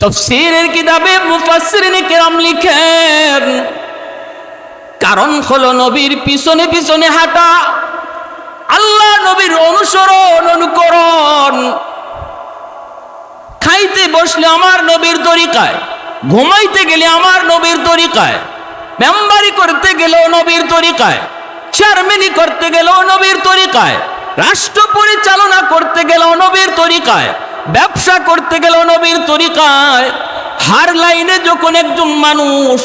তাফসীরের কিতাবে মুফাসসিরিন কিরাম লিখেন, কারণ হলো নবীর পিছনে পিছনে হাঁটা, আল্লাহ নবীর অনুসরণ অনুকরণ। খাইতে বসলে আমার নবীর তরিকায়, ঘুমাইতে গেলে আমার নবীর তরিকায়, মেম্বারি করতে গেলেও নবীর তরিকায়, চেয়ারম্যানি করতে গেলেও নবীর তরিকায়, রাষ্ট্র পরিচালনা করতে গেলেও নবীর তরিকায়, ব্যবসা করতে গেলেও নবীর তরিকায়। হার লাইনে যখন একজন মানুষ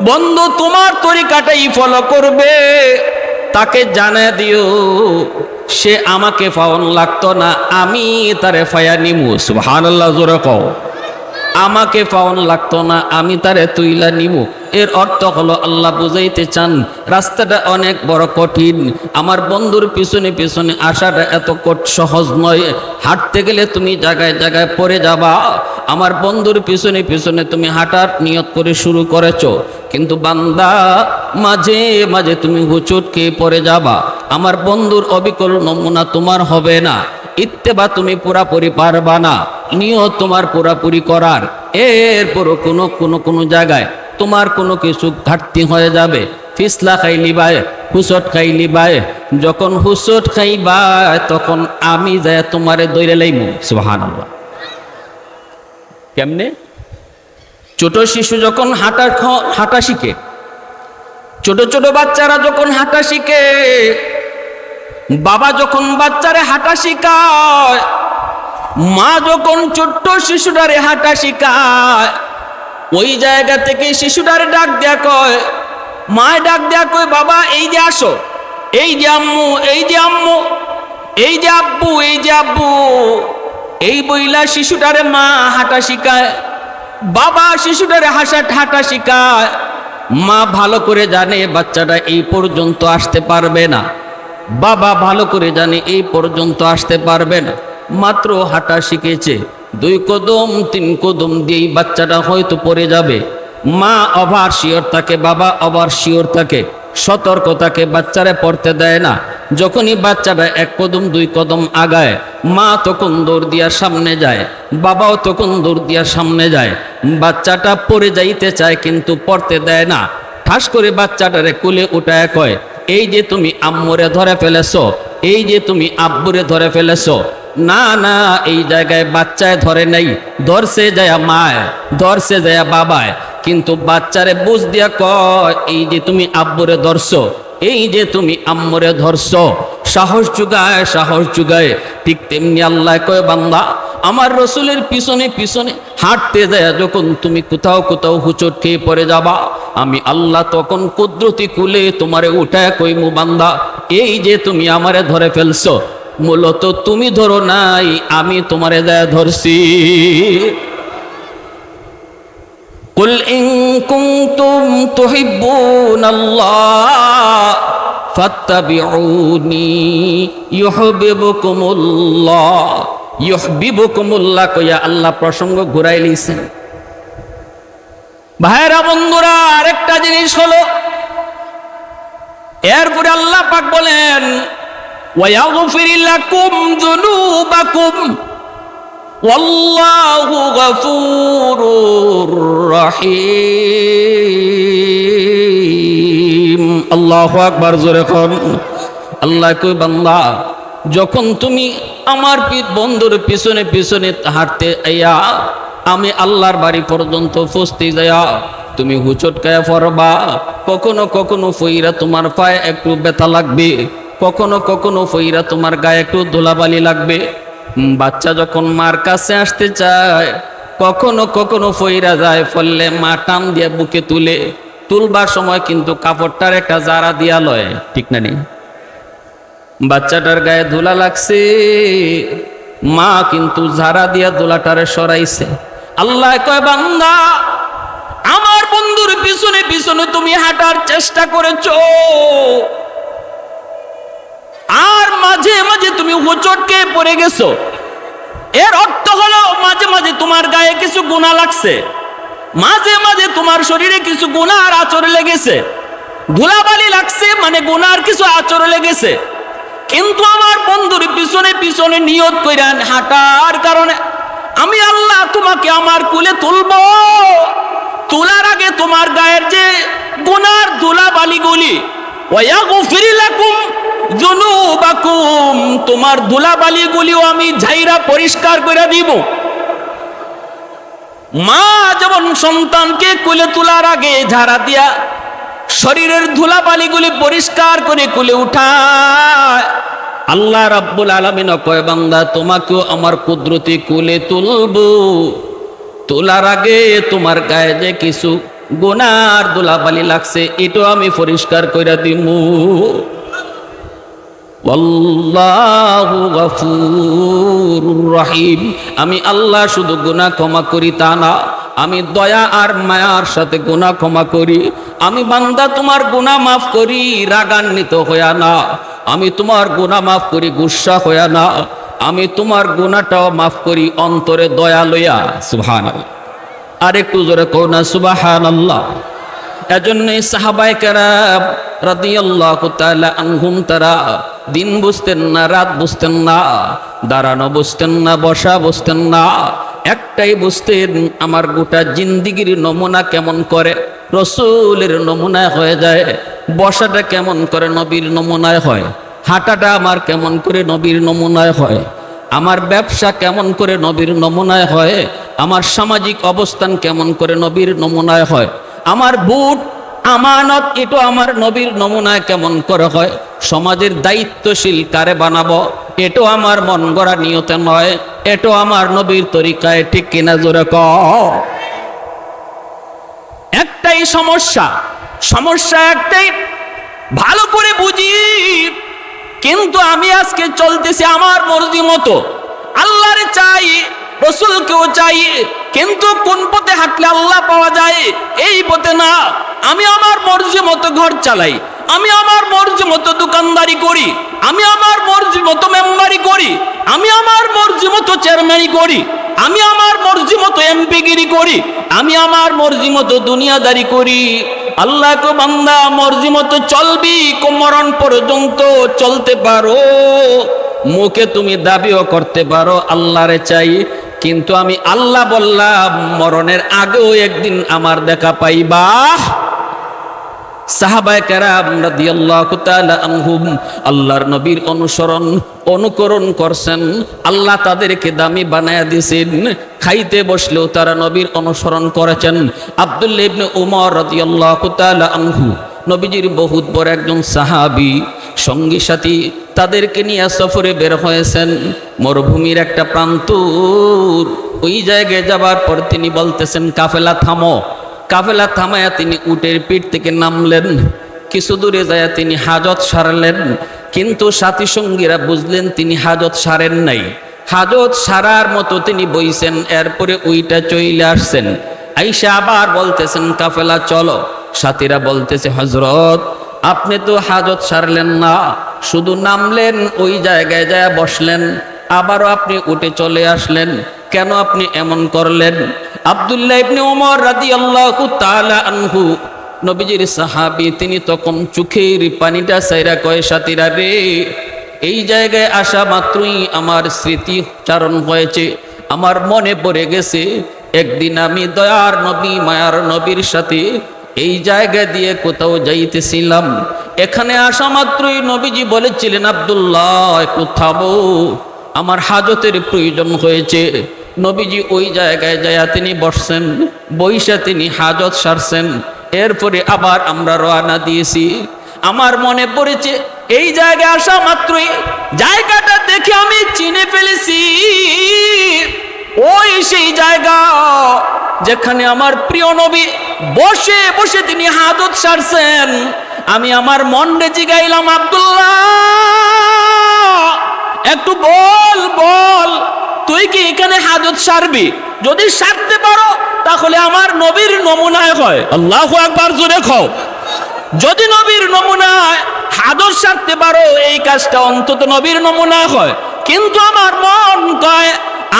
বন্ধু তোমার তরিকাটাই ফলো করবে, তাকে জানিয়ে দিও সে আমাকে পাওন লাগতো না, আমি তারে ফায়া নিমু। সুবহানাল্লাহ, জোরে কও। আমাকে পাওন লাগতো না, আমি তারে তুইলা নিমু। এর অর্থ হলো আল্লাহ বুঝাইতে চান রাস্তাটা অনেক বড় কঠিন, আমার বন্ধুর পিছনে পিছনে আসাটা এত সহজ নয়। হাঁটতে গেলে তুমি জায়গায় জায়গায় পড়ে যাবা। আমার বন্ধুর পিছনে পিছনে তুমি হাঁটার নিয়ত করে শুরু করেছো, কিন্তু বান্দা মাঝে মাঝে তুমি হুচট খেয়ে পড়ে যাবা। আমার বন্ধুর অবিকল নমুনা তোমার হবে না, ইত্তেবা তুমি পুরাপুরি পারবা না, নিয়ত তোমার পুরাপুরি করার। এরপরও কোনো জায়গায় তোমার কোনো কিছু ঘাটতি হয়ে যাবে, ফিসলা খাইলি বায়, হুসট খাইলি বায়। যখন হুসট খাইবা তখন আমি যায় তোমারে দৈরে লাইমু। সুবহানাল্লাহ। কেমনে? ছোট শিশু যখন হাঁটা শিখে, ছোট ছোট বাচ্চারা যখন হাঁটা শিখে, বাবা যখন বাচ্চারে হাঁটা শিখায়, মা যখন ছোট্ট শিশুটারে হাঁটা শিখায়, ওই জায়গা থেকে শিশুটারে ডাক দেয়া কয়, মায় ডাক দেয়া কয়, বাবা এই যে আসো, এই যে আম্মু, এই যে আম্মু, এই যে আব্বু, এই যে আব্বু। এই বইলা শিশুটারে মা হাঁটা শিখায়, বাবা শিশুটারে হাঁটা শিখায়। মা ভালো করে জানে বাচ্চাটা এই পর্যন্ত আসতে পারবে না, বাবা ভালো করে জানে এই পর্যন্ত আসতে পারবে না, মাত্র হাঁটা শিখেছে, 2 কদম 3 কদম দিয়েই বাচ্চাটা হয়তো পড়ে যাবে। মা ওভার শিওর থাকে, বাবা ওভার শিওর থাকে, সতর্ক থাকে, বাচ্চারে পড়তে দেয় না। যখনই বাচ্চাটা 1 কদম 2 কদম আগায়, মা তখন দৌড় দিয়া সামনে যায়, বাবাও তখন দৌড় দিয়া সামনে যায়। বাচ্চাটা পড়ে যাইতে চায় কিন্তু পড়তে দেয় না। ঠাস করে বাচ্চাটারে কোলে উঠায় কয়, এই যে তুমি আম্মুরে ধরে ফেলেছো, এই যে তুমি আব্বুরে ধরে ফেলেছো। না না, এই জায়গায় বাচ্চায় ধরে নাই, ধরছে যায় মায়, ধরছে যায় বাবায়। কিন্তু বাচ্চারে বুঝ দিয়া কয়, এই যে তুমি আব্বুরে ধরছো, এই যে তুমি আম্মুরে ধরছো। সাহস যুগায়, সাহস যুগায়। ঠিক তেমনি আল্লাহ কয়, বান্দা আমার রসুলের পিছনে পিছনে হাঁটতে যায় যখন তুমি কোথাও কোথাও হুচট খেয়ে পড়ে যাবা, আমি আল্লাহ তখন কুদরতি কুলে তোমারে উঠায় কইমু, বান্দা এই যে তুমি আমারে ধরে ফেলছো, মূলত তুমি ধরো নাই, আমি তোমারে যায় ধরছি। কুল ইন কুনতুম তুহিব্বুনাল্লাহ ফাত্তাবিউনি ইউহিব্বুকুমুল্লাহ। ইউহিব্বুকুমুল্লাহ কইয়া আল্লাহ প্রসঙ্গ ঘুরাই লইছেন। ভাইরা বন্ধুরা, আরেকটা জিনিস হলো, এরপরে আল্লাহ পাক বলেন, ওয়ায়াগফির লাকুম যুনুবাকুম ওয়াল্লাহু গফুরুর রহিম। আল্লাহু আকবার, জোরে কোন। আল্লাহ কই, বান্দা যখন তুমি আমার বন্ধুর পিছনে পিছনে হাঁটতে আইয়া আমি আল্লাহর বাড়ি পর্যন্ত পৌঁছতে যাইয়া তুমি হুচট খায়া পড়বা, কখনো কখনো ফইরা তোমার পায়ে একটু ব্যথা লাগবে, কখনো কখনো ফইরা তোমার গায়ে একটু ধুলাবালি লাগবে। বাচ্চা যখন মার কাছে আসতে চায়, কখনো কখনো ফইরা যায়, ফললে মা টান দিয়ে বুকে তুলবার সময় কিন্তু কাপড়টার একটা জারা দিয়া লয়, ঠিক না নি? বাচ্চাটার গায়ে ধুলা লাগছে, মা কিন্তু ঝাড়া দিয়া ধুলাটারে সরাইছে। আল্লাহ কয়, বান্দা আমার বন্ধুর পিছনে পিছনে তুমি হাঁটার চেষ্টা করেছো, আর মাঝে মাঝে তুমি হোঁচটকে পড়ে গেছো। এর অর্থ হলো মাঝে মাঝে তোমার গায়ে কিছু গুনাহ লাগছে, মাঝে মাঝে তোমার শরীরে কিছু গুনাহ আর আচরে লেগেছে, ধুলাবালি লাগছে মানে গুনার কিছু আচরে লেগেছে। কিন্তু আমার বন্ধুর পিছনে পিছনে নিয়ত কইরা হাঁটার কারণে আমি আল্লাহ তোমাকে আমার কুলে তুলব, তোলার আগে তোমার গায়ের যে গুনার ধুলাবালিগুলি, ওয়াগফির লাকুম যুনুবাকুম, তোমার ধুলাবালিগুলিও আমি ঝাইরা পরিষ্কার করে দিব। মা যেমন সন্তানকে কুলে তোলার আগে ঝাড়া দিয়া শরীরের ধুলাবালিগুলি পরিষ্কার করে কুলে উঠায়, আল্লাহ রাব্বুল আলামিন কয় বান্দা তোমাকেও আমার কুদরতি কুলে তুলবো, তোলার আগে তোমার গায়ে যে কিছু গুনার ধুলাবালি লাগছে এটাও আমি পরিষ্কার করে দিব। আল্লাহু গফুরুর রহিম, আমি আল্লাহ শুধু গুনাহ ক্ষমা করি তা না, আমি দয়া আর মায়ার সাথে গুনাহ ক্ষমা করি। আমি বান্দা তোমার গুনাহ মাফ করি রাগান্বিত হইয়া না, আমি তোমার গুনাহ মাফ করি গুসা হইয়া না, আমি তোমার গুনাহটাও মাফ করি অন্তরে দয়া লইয়া। সুবহানাল্লাহ, আর একটু জোরে কও না সুবহানাল্লাহ। এজন্যই সাহাবায়ে কেরাম রাদিয়াল্লাহু তাআলা আনহুম তারা দিন বুঝতেন না, রাত বুঝতেন না, দাঁড়ানো বুঝতেন না, বসা বুঝতেন না, একটাই বুঝতেন আমার গোটা জিন্দিগির নমুনা কেমন করে রসুলের নমুনায় হয়ে যায়, বসাটা কেমন করে নবীর নমুনায় হয়, হাঁটাটা আমার কেমন করে নবীর নমুনায় হয়, আমার ব্যবসা কেমন করে নবীর নমুনায় হয়, আমার সামাজিক অবস্থান কেমন করে নবীর নমুনায় হয়, আমার বুট আমানত এটা আমার নবীর নমুনায় কেমন করে হয়, সমাজের দায়িত্বশীল কারে বানাবো এটাও আমার মন গড়া নিয়তে নয়, এটাও আমার নবীর তরিকায়, ঠিক কিনা জোরে কও। একটাই সমস্যা, সমস্যা একটাই, ভালো করে বুঝি, কিন্তু আমি আজকে চলতেছি আমার মর্জি মতো, আল্লাহরে চাই রসুলকেও চাই, কিন্তু কোন পথে হাঁটলে আল্লাহ পাওয়া যায় এই পথে না। আমি আমার মর্জি মতো ঘর চালাই, আমি আমার মর্জি মতো দোকানদারি করি, আমি আমার মর্জি মতো মেম্বারি করি, আমি আমার মর্জি মতো চেয়ারম্যানি করি, আমি আমার মর্জি মতো এমপিগিরি করি, আমি আমার মর্জি মতো দুনিয়াদারি করি। আল্লাহ কো বান্দা মর্জি মতো চলবি, মরণ পর্যন্ত চলতে পারো, মুখে তুমি দাবিও করতে পারো আল্লাহরে চাই, কিন্তু আমি আল্লাহ বললাম মরণের আগেও একদিন আমার দেখা পাইবা। সাহাবায়ে কেরাম রাদিয়াল্লাহু তাআলা আনহুম আল্লাহর নবীর অনুকরণ করছেন, আল্লাহ তাদেরকে দামি বানায়া দিয়েছেন, খাইতে বসলেও তারা নবীর অনুসরণ করেছেন। আব্দুল্লাহ ইবনে উমর রাদিয়াল্লাহু তাআলা আনহু নবীজির বহুত বড় একজন সাহাবী, সঙ্গী সাথী তাদেরকে নিয়ে সফরে বের হয়েছেন মরুভূমির একটা প্রান্ত। ওই জায়গায় যাবার পর তিনি বলতেছেন কাফেলা থামো, কাফেলা থামায়া তিনি উটের পিঠ থেকে নামলেন, কিছু দূরে যায় তিনি হাজত সারলেন, কিন্তু সাথী সঙ্গীরা বুঝলেন তিনি হাজত সারেন নাই, হাজত সারার মতো তিনি বইছেন, এরপরে ওইটা চইলে আসছেন, আইসা আবার বলতেছেন কাফেলা চলো, সাথীরা বলতেছে হযরত আপনি তো হাজত সারলেন না, শুধু নামলেন ওই জায়গায় যায় বসলেন, আবারও আপনি উঠে চলে আসলেন, কেন আপনি এমন করলেন? আব্দুল্লাহ ইবনে উমর রাদিয়াল্লাহু তাআলা আনহু নবীজির সাহাবী, তিনি তখন চোখের পানিটা ছাইরা কয় সাথীরা রে, এই জায়গায় আসা মাত্রই আমার স্মৃতি চারণ হয়েছে, আমার মনে পড়ে গেছে একদিন আমি দয়ার নবী মায়ার নবীর সাথে এই জায়গা দিয়ে কোথাও যাইতেছিলাম, এখানে আসা মাত্রই নবীজি বলেছিলেন আব্দুল্লাহ একটু থামো, আমার হাজতের প্রয়োজন হয়েছে। নবীজি ওই জায়গায় যায়া তিনি বসছেন, বইসা তিনি হাজত সারছেন, এরপরে আবার আমরা রওনা দিয়েছি। আমার মনে পড়েছে এই জায়গায় আসা মাত্রই জায়গাটা দেখে আমি চিনে ফেলেছি, ওই সেই জায়গা যেখানে আমার প্রিয় নবী বসে বসে তিনি হাজত সারছেন। আমি আমার মনে জিগাইলাম আব্দুল্লাহ একটু বল বল, তুই কি এখানে হাজত সারবি? যদি সারতে পারো তাহলে আমার নবীর নমুনায় হয়, আল্লাহু আকবার জোরে খাও, যদি নবীর নমুনায় হাজত সারতে পারো এই কাজটা অন্তত নবীর নমুনায় হয়। কিন্তু আমার মন কয়,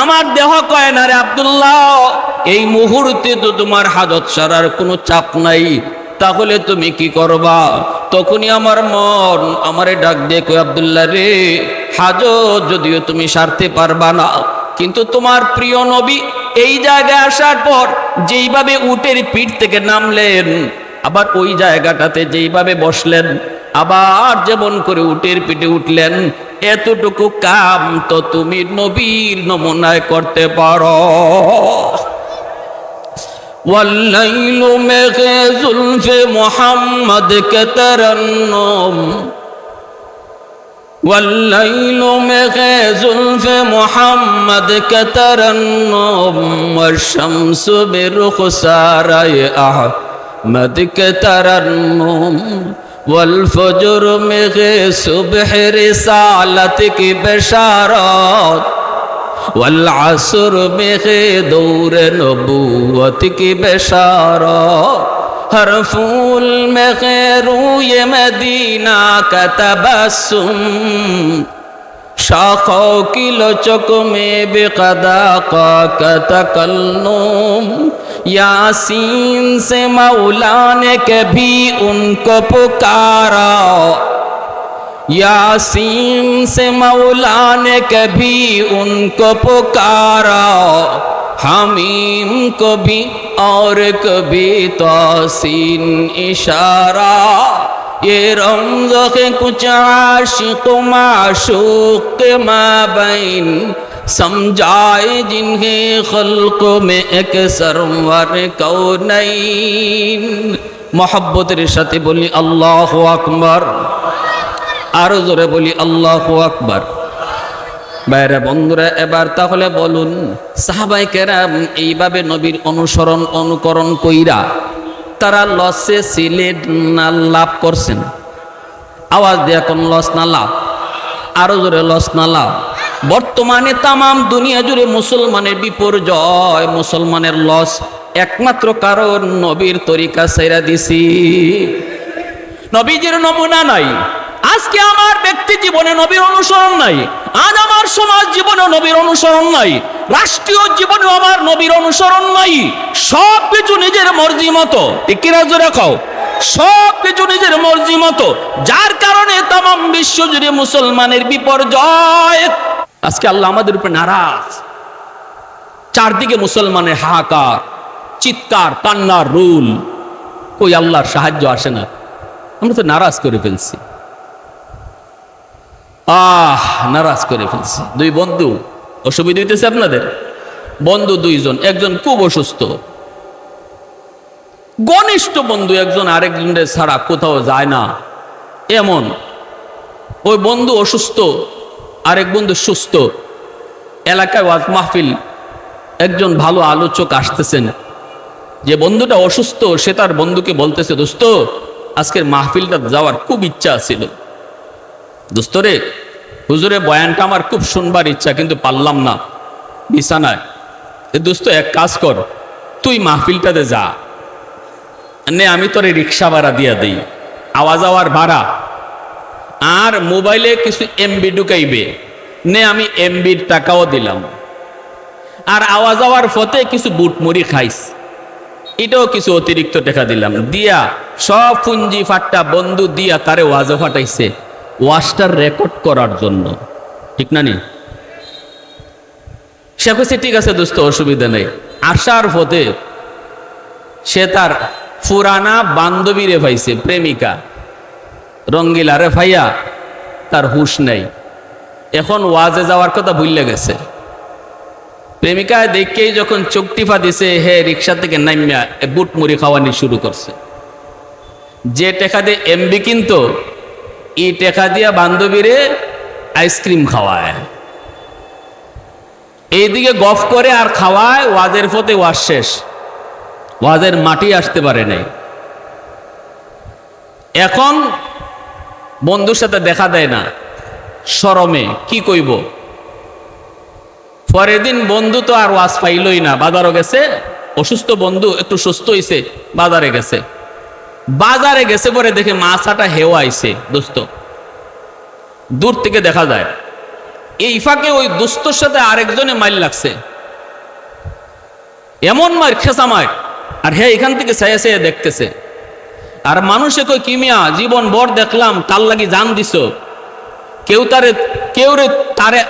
আমার দেহ কয় না রে আব্দুল্লাহ, এই মুহূর্তে তো তোমার হাজত সারার কোনো চাপ নাই, তাহলে তুমি কি করবা? তখনই আমার মন আমারে ডাক দিয়ে কয় আব্দুল্লাহ রে, হাজত যদিও তুমি সারতে পারবা না, কিন্তু তোমার প্রিয় নবী এই জায়গায় আসার পর যেইভাবে উটের পিঠ থেকে নামলেন, আবার ওই জায়গাটাতে যেইভাবে বসলেন, আবার যেমন করে উটের পিঠে উঠলেন, এতটুকু কাম তো তুমি নবীর নমুনায় করতে পারো। والليل में जुल्फ़े मोहम्मद के तरन्नुम, والليل में जुल्फ़े मोहम्मद के तरन्नुम, والशम्स बिरुख़सारे अहमद के तरन्नुम, والफजर में सुबह रिसालत की बशारत, والعصر में दौर नबूवत की बशारत, हर फूल में रूय मदीना का तबस्सुम, शाखों की लचक में बेक़दा का तकल्लुम, यासीन से मौला ने कभी उनको पुकारा, यासीन से मौला ने कभी उनको पुकारा, हमीम को भी और कभी तासीन इशारा, ये रमज़ के कुछ आशिक़ माशूक़ के माबैन, समझाए जिन्हें खल्क़ में एक सरवर कौनैन। मोहब्बतेर साथे बोली अल्लाहु अकबर, আরো জোরে বলি আল্লাহু আকবার। বাইরে বন্ধুরা, এবার তাহলে বলুন, সাহাবায়ে কেরাম এইভাবে নবীর অনুসরণ অনুকরণ কইরা তারা লসে ছিলেন না লাভ করছেন? আওয়াজ দিয়ে কোন লস না লাভ? আরো জোরে লস না লাভ? বর্তমানে তামাম দুনিয়া জুড়ে মুসলমানের বিপর্যয়, মুসলমানের লস, একমাত্র কারণ নবীর তরিকা ছাইরা দিছি, নবীজির নমুনা নাই। আজকে আমার ব্যক্তি জীবনে নবীর অনুসরণ নাই, আজ আমার সমাজ জীবনে নবীর অনুসরণ নাই, রাষ্ট্রীয় জীবনেও আমার নবীর অনুসরণ নাই। সব কিছু নিজের মর্জি মতো, ঠিক কি না জোরে কও? সব কিছু নিজের মর্জি মতো, যার কারণে তামাম বিশ্ব জুড়ে মুসলমানের বিপর্যয়। আজকে আল্লাহ আমাদের উপরে নারাজ, চারদিকে মুসলমানের হাহাকার, চিৎকার, কান্নার রুল, কই আল্লাহর সাহায্য আসে না। আমরা তো নারাজ করে ফেলছি, নারাজ করে ফেলছি। দুই বন্ধু, অসুবিধা হইতেছে আপনাদের? বন্ধু দুইজন, একজন খুব অসুস্থ, ঘনিষ্ঠ বন্ধু একজন আরেকজনের ছাড়া কোথাও যায় না এমন। ওই বন্ধু অসুস্থ, আরেক বন্ধু সুস্থ। এলাকায় ওয়াজ মাহফিল, একজন ভালো আলোচক আসতেছেন, যে বন্ধুটা অসুস্থ সে তার বন্ধুকে বলতেছে, দোস্ত আজকের মাহফিলটা যাওয়ার খুব ইচ্ছা ছিল, দোস্ত রে হুজুরে বয়ানটা আমার খুব শুনবার ইচ্ছা, কিন্তু পারলাম না বিছানায়। দোস্ত এক কাজ কর, তুই মাহফিলটাতে যা, নে আমি তোরে রিক্সা ভাড়া দিয়া দিই, আওয়াজ আওয়ার ভাড়া, আর মোবাইলে কিছু এমবি ঢুকাইবে, নে আমি এমবির টাকাও দিলাম, আর আওয়াজ আওয়ার ফতে কিছু বুট মুড়ি খাইস, এটাও কিছু অতিরিক্ত টাকা দিলাম, দিয়া সব পুঞ্জি ফাট্টা বন্ধু দিয়া তারে ওয়াজও ফাটাইছে, ওয়াজটার রেকর্ড করার জন্য, ঠিক না নি? সে কইছে ঠিক আছে দোস্ত, অসুবিধা নেই। আসার পথে সে তার পুরানা বান্ধবীরে পাইছে, প্রেমিকা রঙ্গিলারে ভাইয়া, তার হুশ নেই, এখন ওয়াজে যাওয়ার কথা ভুলে গেছে। প্রেমিকা দেখেই যখন চোখ টিপা দিছে, হে রিক্সা থেকে নামিয়া বুট মুড়ি খাওয়ানি শুরু করছে। যে টাকা দিয়ে এমবি কিনতো, এই টাকা দিয়া বান্ধবীরে আইসক্রিম খাওয়ায়, এইদিকে গফ করে আর খাওয়ায়, ওয়াজের পথে ওয়াজ শেষ, ওয়াজের মাটি আসতে পারে নাই। এখন বন্ধুর সাথে দেখা দেয় না, শরমে কি কইব। পরের দিন বন্ধু তো আর ওয়াজ পাইলই না, বাজারও গেছে, অসুস্থ বন্ধু একটু সুস্থ হইছে, বাজারে গেছে। বাজারে গেছে পরে দেখে মাছাটা হেও আইছে, দোস্ত দূর থেকে দেখা যায়। এই ফাঁকে ওই দোস্তর সাথে আরেকজনে মাইল লাগছে, এমন মার খেসা মার, আর হ্যাঁ এখান থেকে ছায়া ছায়া দেখতেছে। আর মানুষে কই কিমিয়া জীবন ভর দেখলাম, তার লাগি জান দিছ,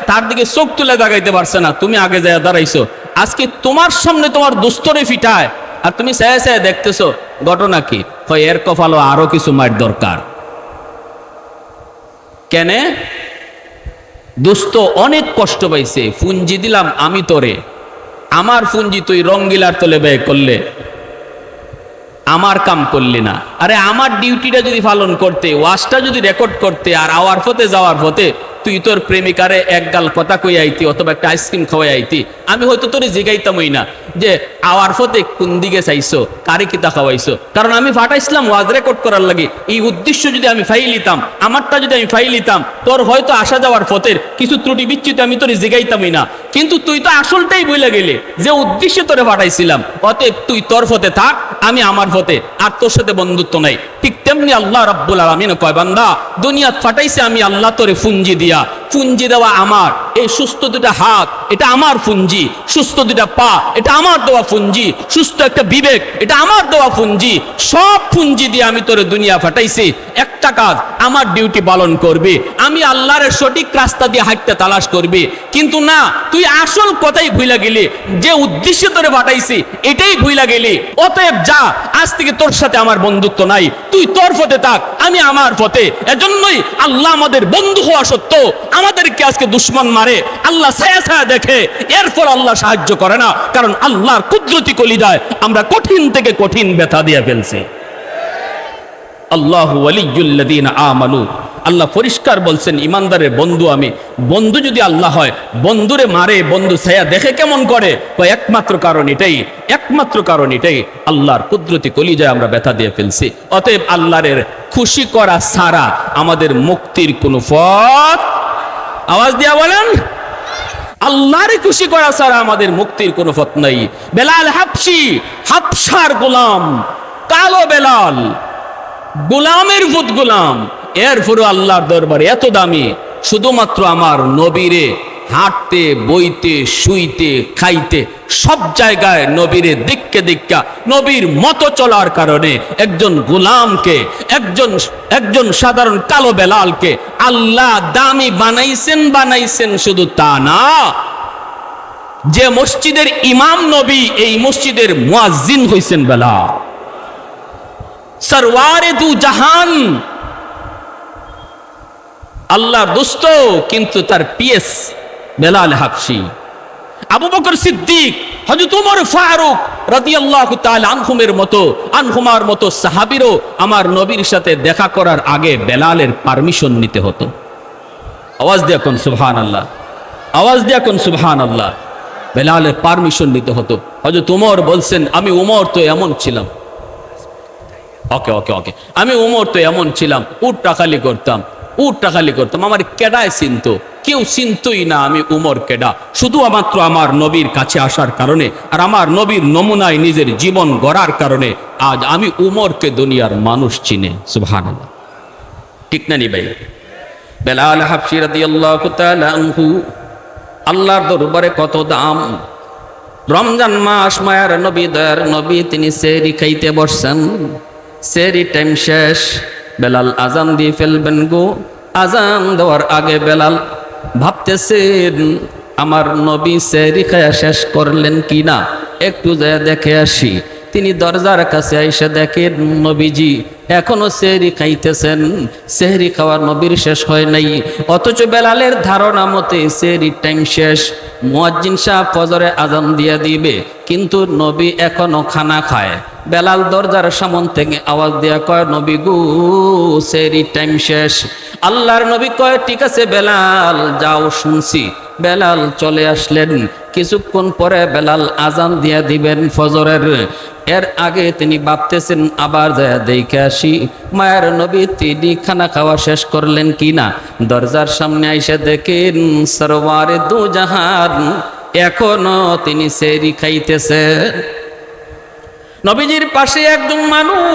তার দিকে চোখ তুলে তাকাইতে পারছে না, তুমি আগে যায় দাঁড়াইছো। আজকে তোমার সামনে তোমার দুস্তরে ফিটায় আর তুমি চায় চায় দেখতেছো, ঘটনা কি? হয় এর কপালও আরো কিছু মার দরকার। কেন? দোস্ত অনেক কষ্ট পাইছে, পুঞ্জি দিলাম আমি তোরে, আমার পুঞ্জি তুই রঙ্গিলার তলে ব্যয় করলে, আমার কাম করলি না। আরে আমার ডিউটিটা যদি পালন করতে, ওয়াজটা যদি রেকর্ড করতে, আর আওয়ার পথে যাওয়ার পথে তুই তোর প্রেমিকারে এক গাল কথা কই আইতি অথবা একটা আইসক্রিম খাওয়াই আইতি, আমি হয়তো তোরে জিগাইতামই না যে আওয়ার পথে কোন দিকে চাইছো, কারে কিতা খাওয়াইছো। কারণ আমি ফাটাইছিলাম ওয়াজ রেকর্ড করার লাগে। এই উদ্দেশ্য যদি আমি ফাইলিতাম, আমারটা যদি আমি ফাইলিতাম, তোর হয়তো আসা যাওয়ার পথের কিছু ত্রুটি বিচ্যুতি আমি তোরে জিগাইতামই না। কিন্তু তুই তো আসলটাই বইলা গেলে যে উদ্দেশ্যে তোরে ফাটাইছিলাম। অতএব তুই তোর পথে থাক, আমি আমার পথে, আর তোর সাথে বন্ধুত্ব নাই। ঠিক তেমনি আল্লাহ রাব্বুল আলামিন কয়, বান্দা দুনিয়াত ফাটাইছে আমি আল্লাহ তোরে পুঞ্জি দিয়া, পুঞ্জি দেওয়া আমার। এই সুস্থ দুটা হাত এটা আমার পুঞ্জি, সুস্থ দুটা পা এটা আমার দেওয়া পুঞ্জি, সুস্থ একটা বিবেক এটা আমার দেওয়া পুঞ্জি। সব পুঞ্জি দিয়ে আমি তোরে দুনিয়া ফাটাইছি। একটা কাজ, আমার ডিউটি পালন করবি, আমি আল্লাহর সঠিক রাস্তা দিয়ে হাঁটতে তালাশ করবি। কিন্তু না, তুই আসল কথাই ভুইলা গেলি, যে উদ্দেশ্যে তোরে ফাটাইছি এটাই ভুইলা গেলি। অতএব যা, আজ থেকে তোর সাথে আমার বন্ধুত্ব নাই, তুই তোর পথে থাক, আমি আমার পথে। এজন্যই আল্লাহ আমাদের বন্ধু হওয়া সত্ত্বেও আমাদেরকে আজকে দুশ্মন মারে, আল্লাহ ছায়া ছায়া দেখে, এরপর আল্লাহ সাহায্য করে না। কারণ আল্লাহর কুদরতি কলিজায় আমরা কঠিন থেকে কঠিন ব্যথা দিয়ে ফেলছি। আল্লাহু ওয়ালিয়্যুল্লাযীনা আমানু, আল্লাহ পরিষ্কার বলছেন ইমানদারের বন্ধু আমি। বন্ধু যদি আল্লাহ হয়, বন্ধুরে মারে, বন্ধু ছায়া দেখে কেমন করে? একমাত্র কারণ এটাই, একমাত্র কারণ এটাই, আল্লাহর কুদরতি কলিজায় আমরা ব্যথা দিয়ে ফেলছি। অতএব আল্লাহর খুশি করা ছাড়া আমাদের মুক্তির কোনো পথ, আওয়াজ দিয়া বলেন, আল্লাহরে খুশি করা ছাড়া আমাদের মুক্তির কোনো পথ নাই। বেলাল হাবশি, হাবশার গোলাম, কালো বেলাল, গোলামের ভূত গোলাম, এরপরও আল্লাহর দরবারে এত দামি। শুধুমাত্র আমার নবীরে হাঁটতে, বইতে, শুইতে, খাইতে সব জায়গায় নবীরে দিককে দিক্কা, নবীর মতো চলার কারণে একজন গোলামকে, একজন সাধারণ কালো বেলালকে আল্লাহ দামি বানাইছেন। শুধু তা না, যে মসজিদের ইমাম নবী, এই মসজিদের মুয়াজ্জিন হইছেন বেলাল, সরওয়ারে দু জাহান, আল্লাহর দোস্ত, কিন্তু তার পিএস বেলাল হাবশি। আবু বকর সিদ্দিক, হযরত ওমর ফারুক রাদিয়াল্লাহু তাআলা আনহুমার মতো সাহাবীরও আমার নবীর সাথে দেখা করার আগে বেলালের পারমিশন নিতে হতো। আওয়াজ দিয়ে কোন সুবহানাল্লাহ, আওয়াজ দিয়ে কোন সুবহানাল্লাহ। বেলালের পারমিশন নিতে হতো। হযরত ওমর বলছেন, আমি ওমর তো এমন ছিলাম, ওকে আমি ওমর তো এমন ছিলাম, উটটা খালি করতাম, আমার কেডায় চিনত, কেউ চিনতই না আমি উমর কেডা। শুধুমাত্র আমার নবীর কাছে আসার কারণে আর আমার নবীর নমুনায় নিজের জীবন গড়ার কারণে আজ আমি উমরকে দুনিয়ার মানুষ চিনে। সুবহানাল্লাহ, ঠিক না নি ভাই? বেলাল হাবশি রাদিয়াল্লাহু তাআলা আনহু, আল্লাহর দরবারে কত দাম। রমজান মাস, মায়ার নবী, দয়ার নবী, তিনি সেহরি খাইতে বসছেন। সেহরি টাইম শেষ, বেলাল আজান দিয়ে ফেলবেন গো। আজান দেওয়ার আগে বেলাল ভাবতেছেন, আমার নবী সেহরি খায়া শেষ করলেন কিনা, একটু যায় দেখে আসি। তিনি দরজার কাছে আইসা দেখেন নবীজি এখনো সেহরি খাইতেছেন, সেহরি খাওয়া নবীর শেষ হয় নাই। অথচ বেলালের ধারণা মতে সেহরির টাইম শেষ, মুয়াজ্জিন সাহেব ফজরে আজান দিয়া দিবে, কিন্তু নবী এখনো খানা খায়। বেলাল দরজার সামন থেকে আওয়াজ দিয়া কয়, নবী গো সেহরির টাইম শেষ। আল্লাহর নবী কয়, ঠিক আছে বেলাল যাও, শুনছি। বেলাল চলে আসলেন। কিছুক্ষণ পরে বেলাল আজান দিয়া দিবেন ফজরের। এর আগে তিনি ভাবতেছেন আবার যায় দেখে আসি মায়ের নবী তিনি খানা খাওয়া শেষ করলেন কিনা। দরজার সামনে আইসা দেখেন সরওয়ারে দু জাহান এখনো তিনি সেহরি খাইতেছেন। নবীজির পাশে একজন মানুষ,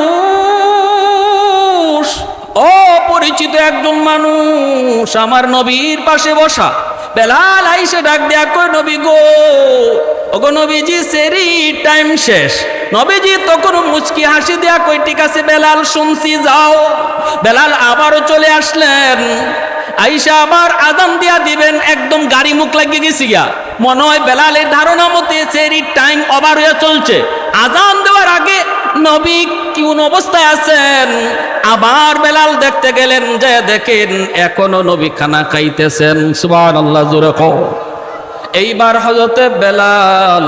অপরিচিত একজন মানুষ আমার নবীর পাশে বসা। বেলাল আইসে ডাক দেয়া কই, নবী গো, ওগো নবীজি সেহরি টাইম শেষ। নবীজি তখন মুচকি হাসি দেয়া কই, ঠিক আছে বেলাল শুনছি, যাও। বেলাল আবারও চলে আসলেন। আইসা আবার আজান দিয়া দিবেন, একদম গাড়ি মুখ লাগিয়ে গেছি গিয়া, মনে হয় বেলালের ধারণা মতে সেহরির টাইম ওভার হয়ে চলছে। আজান দেওয়ার আগে নবী কোন অবস্থায় আছেন, আবার বেলাল দেখতে গেলেন, যে দেখেন এখনো নবী খানা খাইতেছেন। সুবহানাল্লাহ, জোরে কও। এইবার হযরতে বেলাল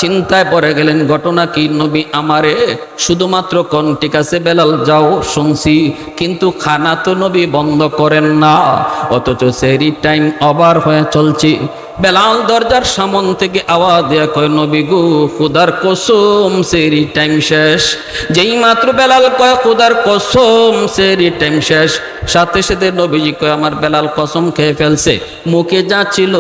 চিন্তায় পড়ে গেলেন, ঘটনা কি? নবী আমারে শুধুমাত্র কোন ঠিক আছে বেলাল যাও শুনছি, কিন্তু খানা তো নবী বন্ধ করেন না, অথচ সেহরি টাইম ওভার হয়ে চলছে। বেলাল দরজার সামন থেকে আওয়াজ দেয়া কয়, নবী গো খুদার কসম সেহরি টাইম শেষ। যেই মাত্র বেলাল কয় খুদার কসম সেহরি টাইম শেষ, সাথে সাথে নবীজি কয় আমার বেলাল কসম খেয়ে ফেলছে। মুখে যা ছিল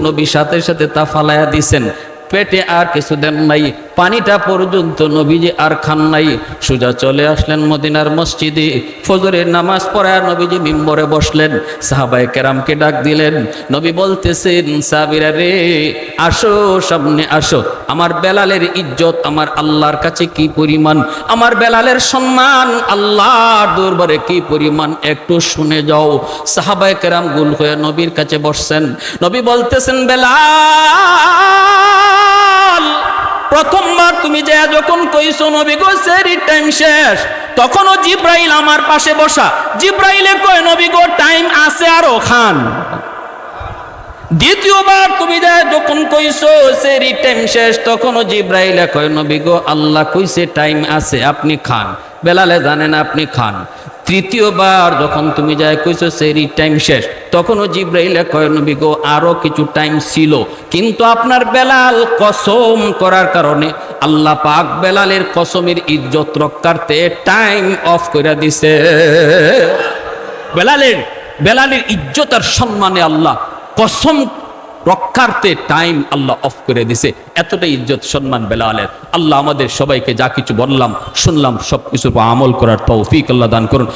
নবী সাথে সাথে তা ফালাইয়া দিছেন, পেটে আর কিছু দেন নাই, পানিটা পর্যন্ত নবীজি আর খান নাই। সোজা চলে আসলেন মদিনার মসজিদে, ফজরের নামাজ পড়ায় নবীজি মিম্বরে বসলেন, সাহাবায়ে কেরামকে ডাক দিলেন। নবী বলতেছেন, সাহাবীরা রে আসো, সামনে আসো। আমার বেলালের ইজ্জত আমার আল্লাহর কাছে কি পরিমাণ, আমার বেলালের সম্মান আল্লাহর দরবারে কি পরিমাণ, একটু শুনে যাও। সাহাবায়ে কেরাম গুল হয়ে নবীর কাছে বসছেন। নবী বলতেছেন, বেলাল প্রথমবার তুমি যে যখন কইছো নবী গো সেহরি টাইম শেষ, তখনও জিব্রাইল আমার পাশে বসা, জিব্রাইলে কয় নবী গো টাইম আছে আরো খান। দ্বিতীয়বার তুমি যে যখন কইছো সেহরি টাইম শেষ, তখনও জিব্রাইলে কয় নবী গো আল্লাহ কইছে টাইম আছে, আপনি খান। বেলালে জানেন আপনি খান। তৃতীয়বার যখন তুমি যাই কইছো সেহরি টাইম শেষ, তখনও জিব্রাইলে কয় নবী গো আরো কিছু টাইম ছিল, কিন্তু আপনার বেলাল কসম করার কারণে আল্লাহ পাক বেলালের কসমের ইজ্জত রক্ষার্থে টাইম অফ করে দিছে। বেলালের ইজ্জত আর সম্মানে আল্লাহ কসম রক্ষার্থে টাইম আল্লাহ অফ করে দিছে। এতটাই ইজ্জত সম্মান বেলালের। আল্লাহ আমাদের সবাইকে যা কিছু বললাম শুনলাম সবকিছুর উপর আমল করার তৌফিক আল্লাহ দান করুন।